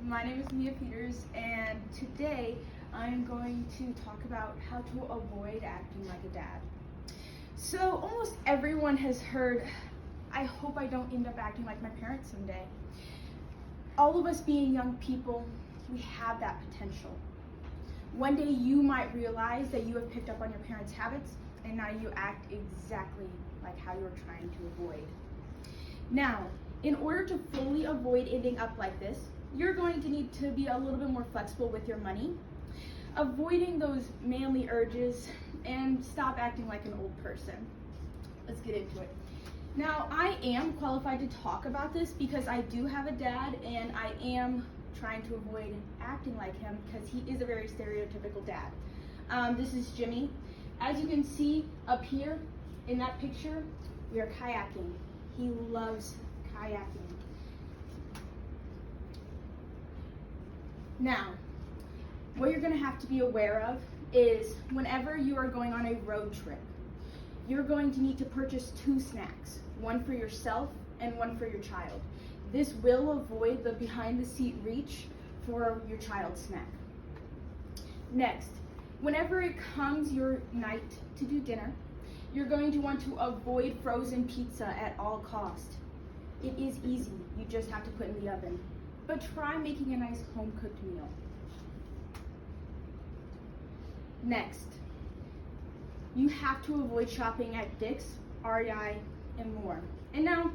my name is Mia Peters, and today I'm going to talk about how to avoid acting like a dad. So almost everyone has heard, I hope I don't end up acting like my parents someday. All of us being young people, we have that potential. One day you might realize that you have picked up on your parents' habits, and now you act exactly like how you were trying to avoid. Now, in order to fully avoid ending up like this, you're going to need to be a little bit more flexible with your money, avoiding those manly urges, and stop acting like an old person. Let's get into it. Now, I am qualified to talk about this because I do have a dad, and I am trying to avoid acting like him because he is a very stereotypical dad. This is Jimmy. As you can see up here in that picture, we are kayaking. He loves kayaking. Now, what you're going to have to be aware of is whenever you are going on a road trip, you're going to need to purchase 2 snacks, one for yourself and one for your child. This will avoid the behind the seat reach for your child's snack. Next, whenever it comes your night to do dinner, you're going to want to avoid frozen pizza at all costs. It is easy, you just have to put in the oven. But try making a nice home-cooked meal. Next, you have to avoid shopping at Dick's, REI, and more. And now,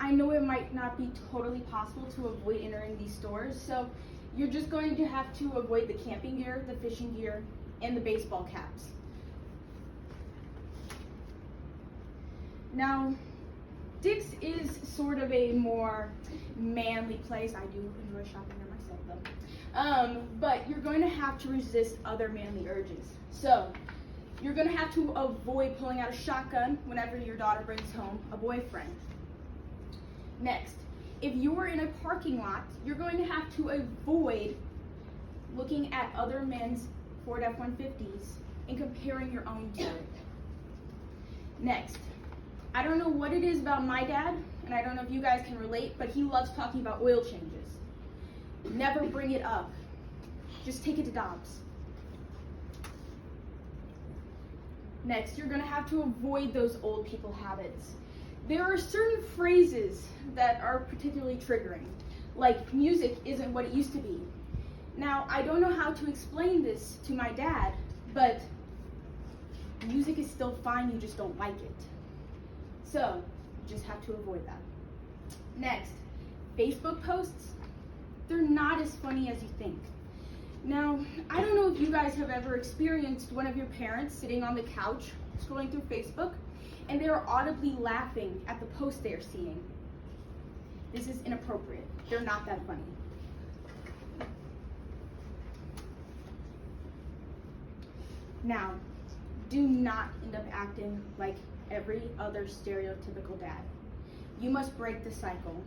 I know it might not be totally possible to avoid entering these stores, so you're just going to have to avoid the camping gear, the fishing gear, and the baseball caps. Now, Dick's is sort of a more manly place. I do enjoy shopping there myself though. But you're going to have to resist other manly urges. So, you're going to have to avoid pulling out a shotgun whenever your daughter brings home a boyfriend. Next, if you're in a parking lot, you're going to have to avoid looking at other men's Ford F-150s and comparing your own to it. Next, I don't know what it is about my dad, and I don't know if you guys can relate, but he loves talking about oil changes. Never bring it up. Just take it to Dobbs. Next, you're going to have to avoid those old people habits. There are certain phrases that are particularly triggering, like music isn't what it used to be. Now, I don't know how to explain this to my dad, but music is still fine, you just don't like it. So, you just have to avoid that. Next, Facebook posts, they're not as funny as you think. Now, I don't know if you guys have ever experienced one of your parents sitting on the couch scrolling through Facebook, and they are audibly laughing at the post they are seeing. This is inappropriate. They're not that funny. Now, do not end up acting like every other stereotypical dad. You must break the cycle.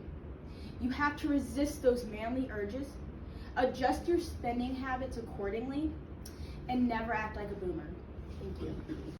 You have to resist those manly urges, adjust your spending habits accordingly, and never act like a boomer. Thank you.